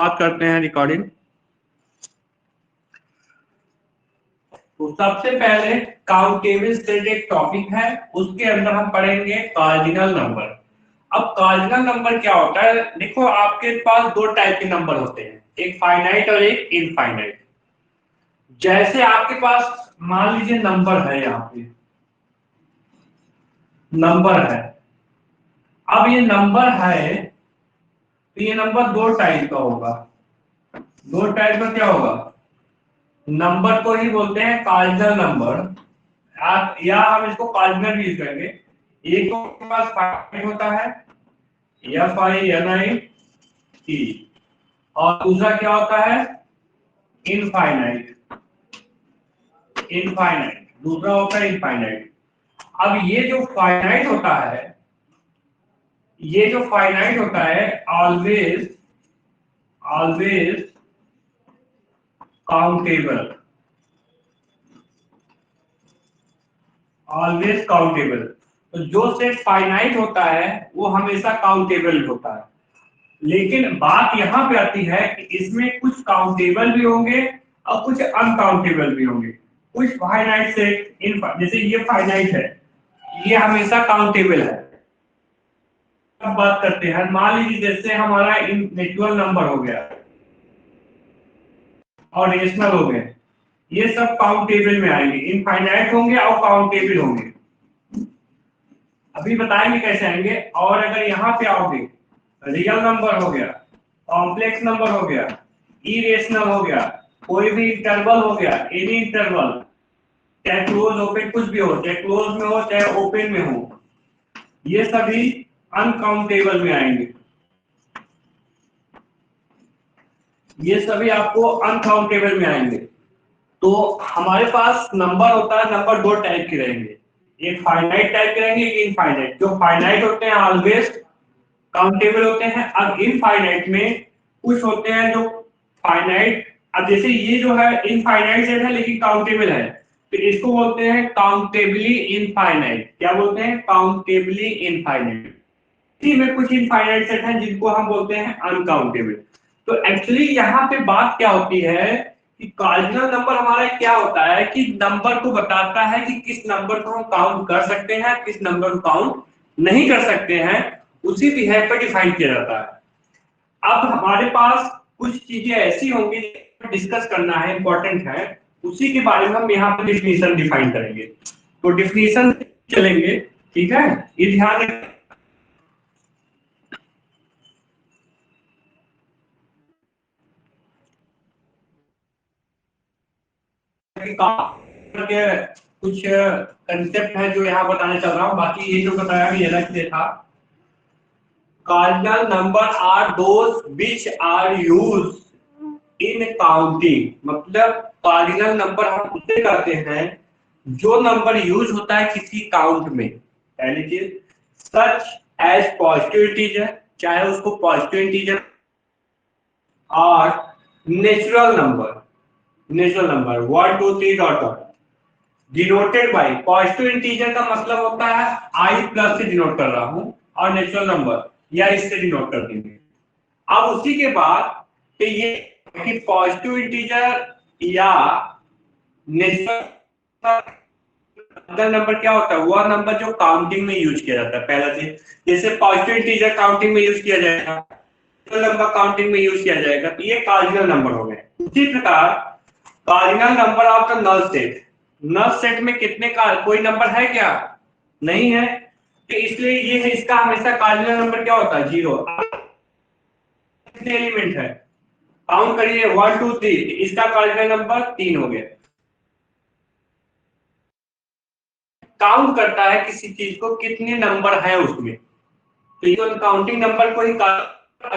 बात करते हैं रिकॉर्डिंग। तो सबसे पहले काउंटेबल सेट एक टॉपिक है, उसके अंदर हम पढ़ेंगे कार्डिनल नंबर। अब कार्डिनल नंबर क्या होता है? देखो, आपके पास दो टाइप के नंबर होते हैं, एक फाइनाइट और एक इनफाइनाइट। जैसे आपके पास मान लीजिए नंबर है, यहाँ पे नंबर है। अब ये नंबर है तो ये नंबर दो टाइप का होगा। दो टाइप का क्या होगा? नंबर को ही बोलते हैं कार्डिनल नंबर, या हम इसको कार्डिनल भी यूज करेंगे। एक तो के पास फाइनाइट होता है, FINIT, और दूसरा क्या होता है? इनफाइनाइट। इनफाइनाइट दूसरा होता है इनफाइनाइट। अब ये जो फाइनाइट होता है, ये जो फाइनाइट होता है always always countable. Always countable. तो जो सेट फाइनाइट होता है वो हमेशा काउंटेबल होता है। लेकिन बात यहाँ पे आती है कि इसमें कुछ काउंटेबल भी होंगे और कुछ अनकाउंटेबल भी होंगे। कुछ फाइनाइट सेट जैसे ये फाइनाइट है, ये हमेशा काउंटेबल है। अब बात करते हैं, मान लीजिए जैसे हमारा नेचुरल नंबर हो गया और रेशनल हो गए, ये सब काउंटेबल में आएंगे, इनफाइनाइट होंगे और काउंटेबल होंगे। अभी बताएंगे कैसे आएंगे। और अगर यहाँ पे आओगे, रियल नंबर हो गया, कॉम्प्लेक्स नंबर हो गया, इरेशनल हो गया, कोई भी इंटरवल हो गया, एनी इंटरवल, चाहे क्लोज ओपन कुछ भी हो, चाहे क्लोज में हो चाहे ओपन में हो, ये सभी अनकाउंटेबल में आएंगे। ये सभी आपको अनकाउंटेबल में आएंगे। तो हमारे पास नंबर होता है, नंबर दो टाइप के रहेंगे, एक फाइनाइट टाइप के रहेंगे, एक इनफाइनाइट। जो फाइनाइट होते हैं ऑलवेज काउंटेबल होते हैं। अब इनफाइनाइट में कुछ होते हैं जो फाइनाइट, अब जैसे ये जो है इनफाइनाइट सेट है लेकिन काउंटेबल है, तो इसको बोलते हैं काउंटेबली इनफाइनाइट। क्या बोलते हैं? Countably infinite. इसी में कुछ इनफाइनाइट सेट हैं जिनको हम बोलते हैं अनकाउंटेबल। तो एक्चुअली यहाँ पे बात क्या होती है कि कार्डिनल नंबर हमारा क्या होता है कि नंबर को बताता है कि किस नंबर को हम काउंट कर सकते हैं, किस नंबर को काउंट नहीं कर सकते हैं, उसी बिहेव पर डिफाइन किया जाता है। अब हमारे पास कुछ चीजें ऐसी होंगी डिस्कस करना है, इंपॉर्टेंट है, उसी के बारे में हम यहाँ पे डिफिनीशन डिफाइन करेंगे। तो डिफिनीशन चलेंगे, ठीक है? ये ध्यान रखें। कुछ कंसेप्ट है जो यहाँ बताने चल रहा हूँ, बाकी ये जो बताया भी अलग से था। Cardinal number are those which are used in counting. मतलब कार्डिनल नंबर हम उसे कहते हैं जो नंबर यूज होता है किसी काउंट में। पहली चीज, सच एज पॉजिटिव इंटीजर, चाहे उसको पॉजिटिव इंटीजर, और natural number. Natural number 1 2 3 dot dot denoted by. Positive integer का मतलब होता है आई प्लस से डिनोट कर रहा हूं, और नेचुरल नंबर या इससे डिनोट कर देंगे। अब उसी के बाद तो ये कि पॉजिटिव इंटीजर या नेचुरल नंबर क्या होता है? वह नंबर जो काउंटिंग में यूज किया जाता है। पहला चीज, जैसे पॉजिटिव इंटीजर काउंटिंग में यूज किया जाएगा, नेचुरल नंबर काउंटिंग में यूज किया जाएगा, तो ये कार्डिनल नंबर हो गए। उसी प्रकार cardinal number of the null set. Null set में कितने का कोई नंबर है क्या? नहीं है, तो इसलिए ये है, इसका हमेशा कार्डिनल नंबर क्या होता है? 0। कितने एलिमेंट है? काउंट करिए, 1 2 3, इसका कार्डिनल नंबर 3 हो गया। काउंट करता है किसी चीज को कितने नंबर है उसमें, तो ये काउंटिंग नंबर को ही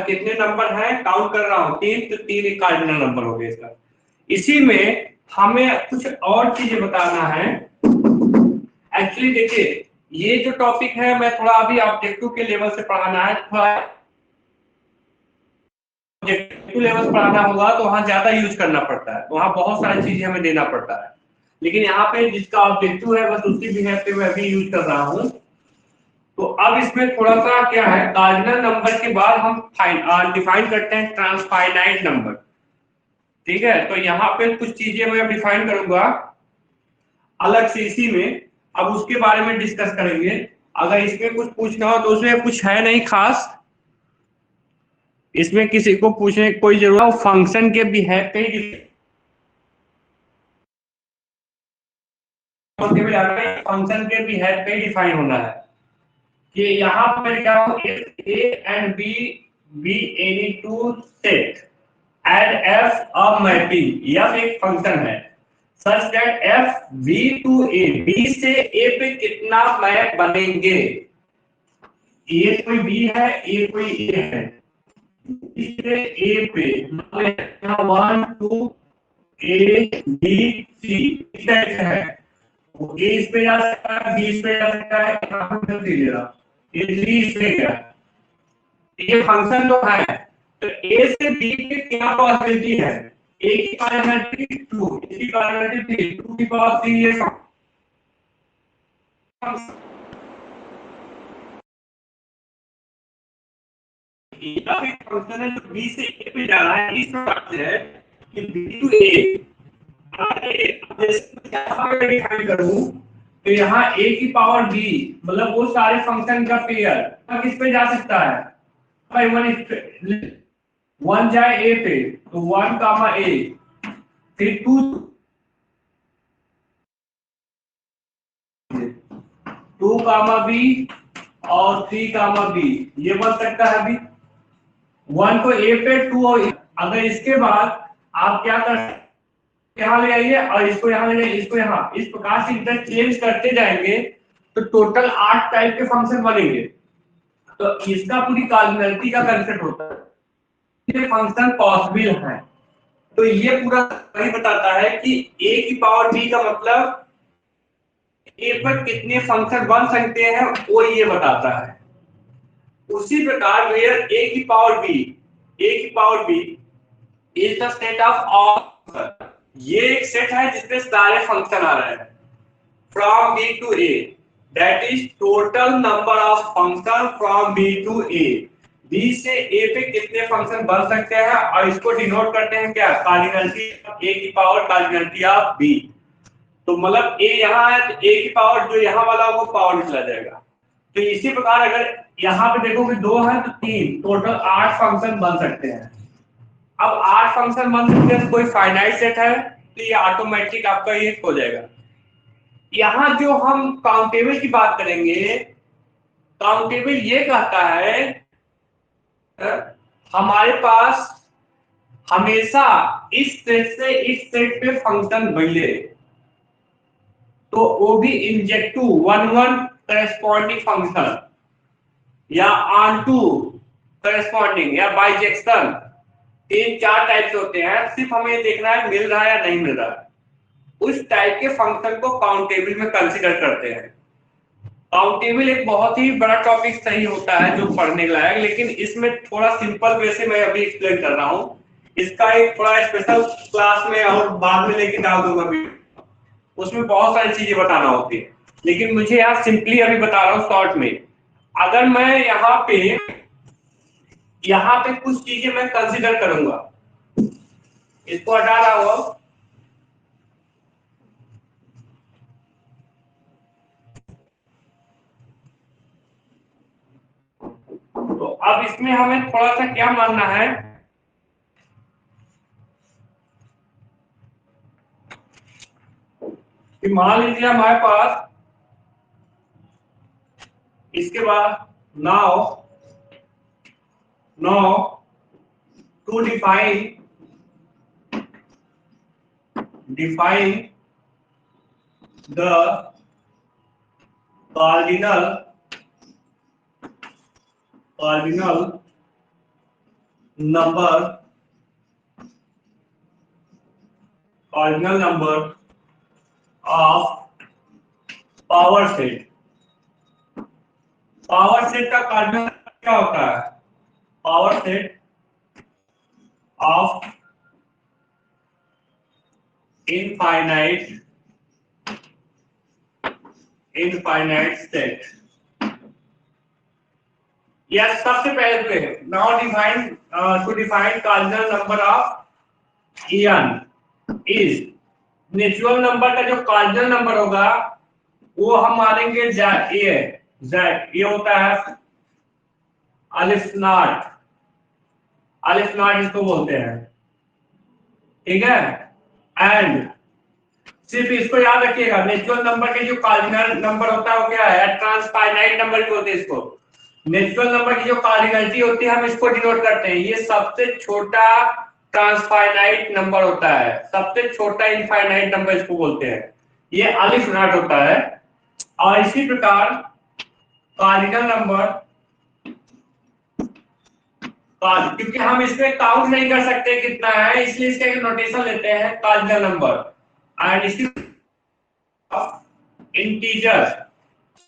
कितने नंबर है काउंट कर रहा हूं, 3, तो 3 एक कार्डिनल नंबर हो गया इसका। इसी में हमें कुछ और चीजें बताना है। एक्चुअली देखिए, ये जो टॉपिक है मैं थोड़ा अभी ऑब्जेक्टिव के लेवल से पढ़ाना है, थोड़ा ऑब्जेक्टिव लेवल से पढ़ाना होगा तो वहां ज्यादा यूज करना पड़ता है, वहां बहुत सारी चीजें हमें देना पड़ता है। लेकिन यहाँ पे जिसका ऑब्जेक्टिव है बस उसी बिहेव पे मैं अभी यूज कर रहा हूँ। तो अब इसमें थोड़ा सा क्या है, कार्डिनल नंबर के बाद हम डिफाइन करते हैं ट्रांसफाइनाइट नंबर। ठीक है, तो यहाँ पे कुछ चीजें मैं डिफाइन करूंगा अलग से इसी में, अब उसके बारे में डिस्कस करेंगे। अगर इसमें कुछ पूछना हो तो उसमें कुछ है नहीं खास, इसमें किसी को पूछने की कोई जरूरत, फंक्शन के बिहेव पे ही फंक्शन के बिहेव पे ही डिफाइन होना है कि यहाँ पर क्या हो, A and B B any two set and F a mapping, यह एक फंक्शन है such that F B to A, B से ए पे कितना मैप बनेंगे, ए कोई बी है ए कोई ए है, बी से ए पे मतलब 1 2 ए बी सी है, ए इस पे जा सकता है, बी इस पे जा सकता है, यहाँ पे दीजिएगा ये सी इस पे गया, ये फंक्शन तो है। तो ए से बी की क्या पॉसिबिलिटी है, ए की पॉसिबिलिटी 2, ए की पॉसिबिलिटी 3, 2 की पावर 3, ये फंक्शन है जो बी से ए पे जा रहा है, इस बात से है कि बी टू ए डिफाइन करूं तो यहाँ a की पावर b मतलब वो सारे फंक्शन का पेयर किस पे जा सकता है भाई, वन जाए a पे तो 1 कामा a, फिर 2 कामा b और 3 कामा b, ये बन सकता है अभी 1 को a पे 2 और अगर इसके बाद आप क्या कर यहाँ ले आइए और इसको यहाँ ले जाइए, इसको यहाँ, इस प्रकार से इंटरचेंज करते जाएंगे तो टोटल 8 टाइप के फंक्शन बनेंगे। तो इसका पूरी कार्डिनलिटी का कंसेप्ट होता है, ये फंक्शन पॉसिबल है। तो ये पूरा वही बताता है कि a की पावर b का मतलब a पर कितने फंक्शन बन सकते हैं वो ये बताता है। उसी प्रकार वेयर a की power b is the set of all, ये एक सेट है जिसमें सारे फंक्शन आ रहे हैं from b to a, that is total number of function from b to a, b से a पे कितने फंक्शन बन सकते हैं और इसको डिनोट करते हैं क्या, कार्डिनलिटी a की पावर कार्डिनलिटी ऑफ b। तो मतलब a यहाँ है तो a की पावर जो यहाँ वाला वो पावर चला जाएगा। तो इसी प्रकार अगर यहाँ पे देखोगे 2 है तो 3, टोटल 8 फंक्शन बन सकते हैं। अब 8 फंक्शन बन सकते हैं, कोई फाइनाइट सेट है तो ये ऑटोमेटिक आपका ये हो जाएगा। यहाँ जो हम काउंटेबल की बात करेंगे, काउंटेबल ये कहता है हमारे पास हमेशा इस सेट से इस सेट पे फंक्शन मिले तो वो भी इंजेक्टिव 1 करेस्पॉन्डिंग फंक्शन या ऑनटू करेस्पॉन्डिंग या बाइजेक्शन, 3-4 टाइप्स होते हैं, सिर्फ हमें देखना है मिल रहा है या नहीं मिल रहा है, उस टाइप के फंक्शन को काउंटेबल में कंसीडर करते हैं। काउंटेबल एक बहुत ही बड़ा टॉपिक सही होता है जो पढ़ने लायक, लेकिन इसमें थोड़ा सिंपल वे से मैं अभी एक्सप्लेन कर रहा हूँ, इसका एक थोड़ा स्पेशल क्लास में और बाद में लेके डाल दूंगा भी, उसमें बहुत सारी चीजें बताना होती है, लेकिन मुझे यहाँ सिंपली अभी बता रहा हूँ शॉर्ट में। अगर मैं यहाँ पे कुछ चीजें मैं कंसीडर करूंगा, इसको हटा रहा हूँ, तो अब इसमें हमें थोड़ा सा क्या मानना है कि मान लीजिए हमारे पास इसके बाद now to define the cardinal number of power set. Power set का कार्डिनल क्या होता है, power set of infinite set. Yes, सबसे पहले पे now define to define cardinal number of n is natural number का जो कार्डिनल नंबर होगा वो हम मानेंगे जेड, ये होता है अलिफ नॉट, अलिफ नॉट इसको बोलते हैं, ठीक है। एंड सिर्फ इसको याद रखिएगा, नेचुरल नंबर के जो कार्डिनल नंबर होता है वो क्या है, ट्रांसफाइनाइट नंबर भी बोलते हैं इसको। नेचुरल नंबर की जो कार्डिनलिटी होती है हम इसको डिनोट करते हैं, ये सबसे छोटा ट्रांसफाइनाइट नंबर होता है, सबसे छोटा इनफाइनाइट नंबर इसको बोलते हैं, ये अलिफ नॉट होता है। और इसी प्रकार कार्डिनल नंबर, क्योंकि हम इसमें काउंट नहीं कर सकते कितना है, इसलिए इसका एक नोटेशन लेते हैं कार्डिनल नंबर। एंड इसी इंटीजर,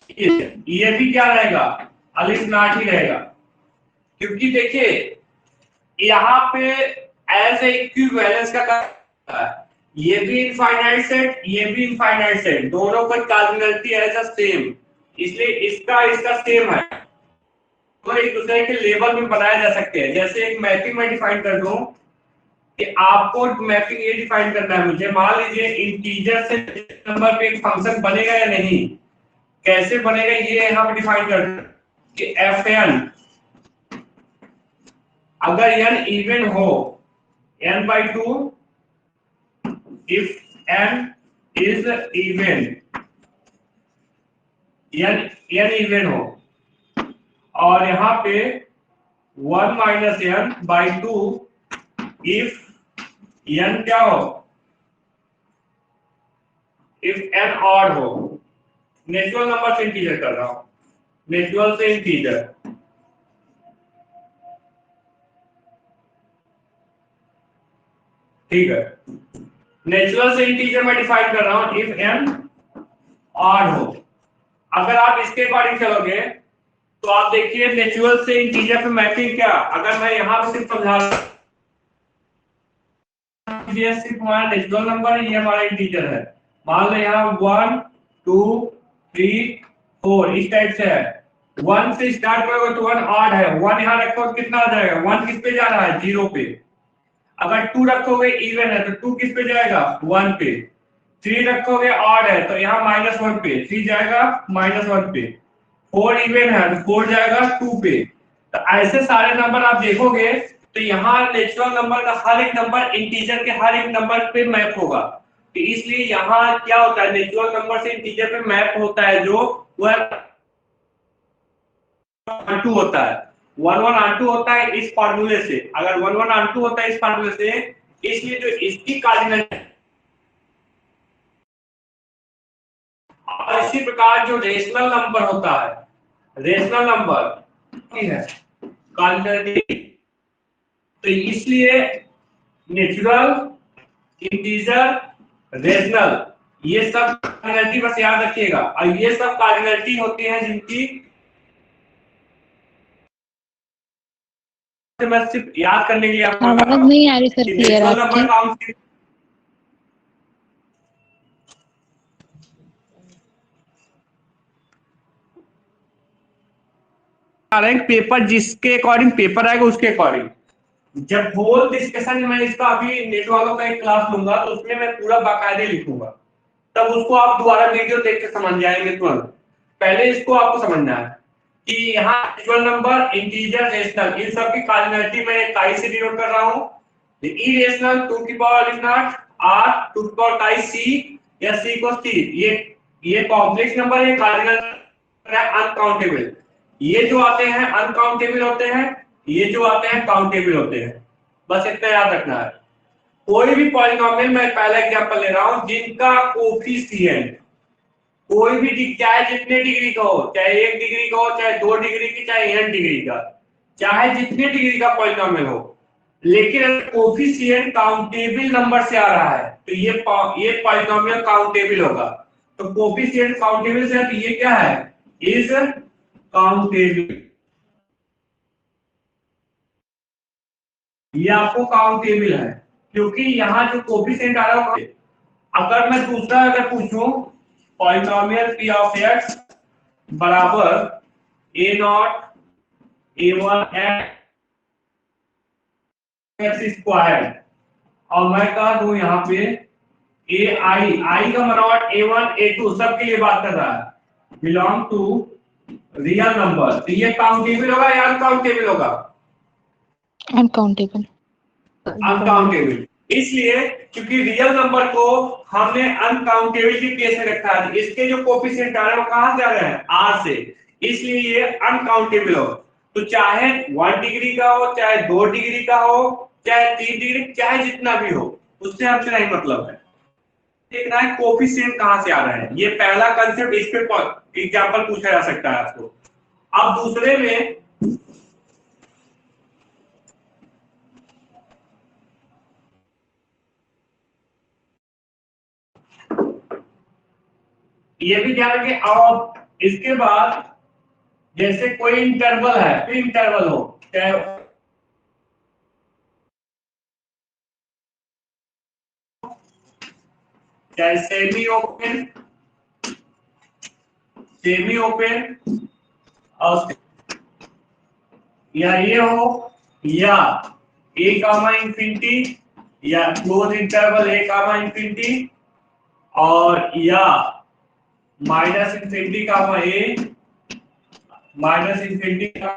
ये भी क्या रहेगा, अलिफ नॉट ही रहेगा, क्योंकि देखिए यहाँ पे एज ए इक्विवेलेंस का ये भी इनफाइनाइट सेट, ये भी इनफाइनाइट सेट, दोनों पर कार्डिनलिटी एज अ सेम, इसलिए इसका सेम है, तो एक दूसरे के लेवल में बनाए जा सकते हैं। जैसे एक मैपिंग में डिफाइन कर दूं कि आपको मैपिंग ये डिफाइन करना है मुझे, मान लीजिए इंटीजर से नंबर पे एक फंक्शन बनेगा या नहीं, कैसे बनेगा ये यहां पे डिफाइन कर दूं कि fn अगर n इवन हो n/2, if n is even, n even हो, और यहाँ पे 1 - n/2 if n क्या हो, if n ऑड हो। नेचुरल नंबर से इंटीजर कर रहा हूं, नेचुरल से इंटीजर, ठीक है। नेचुरल से इंटीजर में डिफाइन कर रहा हूं इफ n ऑड हो। अगर आप इसके अकॉर्डिंग चलोगे तो आप देखिए नेचुरल से इंटीजर पे मैपिंग क्या, अगर मैं यहां पे सिर्फ समझा, ये सिर्फ हमारा नेचुरल नंबर है, ये हमारा इंटीजर है, मान लो यहाँ 1 2 3 4 इस टाइप से है। 1 से स्टार्ट करोगे तो 1 ऑड है, 1 यहाँ रखोगे कितना आ जाएगा, 1 किस पे जा रहा है, 0 पे। अगर 2 रखोगे इवन है तो 2 किस पे जाएगा, 1 पे। 3 रखोगे ऑड है तो यहाँ -1 पे, 3 जाएगा -1 पे। 4 इवन है तो 4 जाएगा 2 पे। तो ऐसे सारे नंबर आप देखोगे तो यहाँ नेचुरल नंबर का हर एक नंबर इंटीजर के हर एक नंबर पे मैप होगा, तो इसलिए यहाँ क्या होता है, नेचुरल नंबर से इंटीजर पे मैप होता है जो वह 1 होता है, 1 होता है इस फार्मूले से, अगर 1 होता है इस फार्मूले से, इसलिए जो इसकी कार्डिनल, और इसी प्रकार जो रेशनल नंबर होता है, रेशनल नंबर है कार्डिनलिटी, तो इसलिए नेचुरल, इंटीजर, रेशनल, ये सब कार्डिनलिटी बस याद रखिएगा, और ये सब कार्डिनलिटी होती है जिनकी मैं सिर्फ याद करने के लिए आपको बता रहा हूं नहीं आ रही sir clear natural number count rank paper जिसके अकॉर्डिंग पेपर आएगा उसके अकॉर्डिंग। जब होल डिस्कशन में इसका अभी नेट वालों का एक क्लास लूंगा तो उसमें मैं पूरा बाकायदे लिखूंगा, तब उसको आप दोबारा वीडियो देख के समझ जाएंगे तुरंत। पहले इसको आपको समझना है कि यहाँ नेचुरल नंबर, इंटीजर, रेशनल, इन सब की कार्डिनलिटी मैं काई से डिनोट कर रहा हूँ। इरेशनल 2 की पावर अलिफ नॉट r 2 की पावर काई c या c को c, ये कॉम्प्लेक्स नंबर है, कार्डिनल है अनकाउंटेबल। ये जो आते हैं अनकाउंटेबल होते हैं, ये जो आते हैं काउंटेबल होते हैं, बस इतना याद रखना है। कोई भी पॉलिनोमियल, मैं पहला एग्जांपल ले रहा हूं, जिनका कोफिशिएंट कोई भी, चाहे जितने डिग्री का हो, चाहे 1 डिग्री का हो, चाहे 2 डिग्री की, चाहे n डिग्री का, चाहे जितने डिग्री का पॉलिनोमियल हो, लेकिन अगर कोफिशिएंट काउंटेबल नंबर से आ रहा है तो ये पॉलिनोमियल काउंटेबल होगा। तो कोफिशिएंट काउंटेबल से है तो ये क्या है, इज काउंटेबल, ये आपको काउंटेबल है, क्योंकि यहाँ जो कोफिशिएंट आ रहा है। अगर मैं दूसरा अगर पूछूं, पॉलिनोमियल p ऑफ x बराबर a not A1 x square, और मैं कह दूं यहाँ पे आई का मतलब A1 A2 सबके लिए बात कर रहा है, बिलोंग टू रियल नंबर। तो ये काउंटेबल होगा या अनकाउंटेबल होगा? अनकाउंटेबल। अनकाउंटेबल इसलिए क्योंकि रियल नंबर को हमने अनकाउंटेबल के केस में रखा है, इसके जो कोफिशिएंट आ रहे हैं वो कहां से आ रहे हैं? आर से, इसलिए ये अनकाउंटेबल हो। तो चाहे 1 डिग्री का हो, चाहे 2 डिग्री का हो, चाहे 3 डिग्री, चाहे जितना भी हो, उससे हमसे नहीं मतलब है। देखना है कोफिशिएंट कहां से आ रहा है। ये पहला कंसेप्ट, इस पे एग्जांपल पूछा जा सकता है आपको। अब दूसरे में ये भी ध्यान रखें। और इसके बाद जैसे कोई इंटरवल है, तो इंटरवल हो, चाहे सेमी ओपन और या ये हो, या a कामा इंफिनिटी, या close interval a comma infinity, और या minus infinity comma a, minus infinity का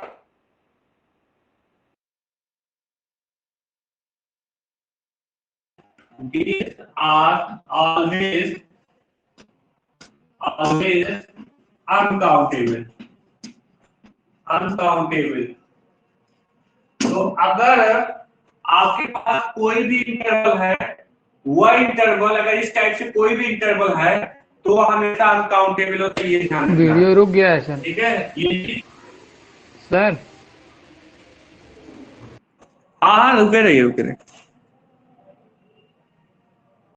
these are always uncountable। तो अगर आपके पास कोई भी इंटरवल है, वह इंटरवल अगर इस टाइप से कोई भी इंटरवल है तो हमेशा अनकाउंटेबल होता है, ये ध्यान रखना। वीडियो रुक गया है सर। ठीक है ये सर हाँ रुके रहिए।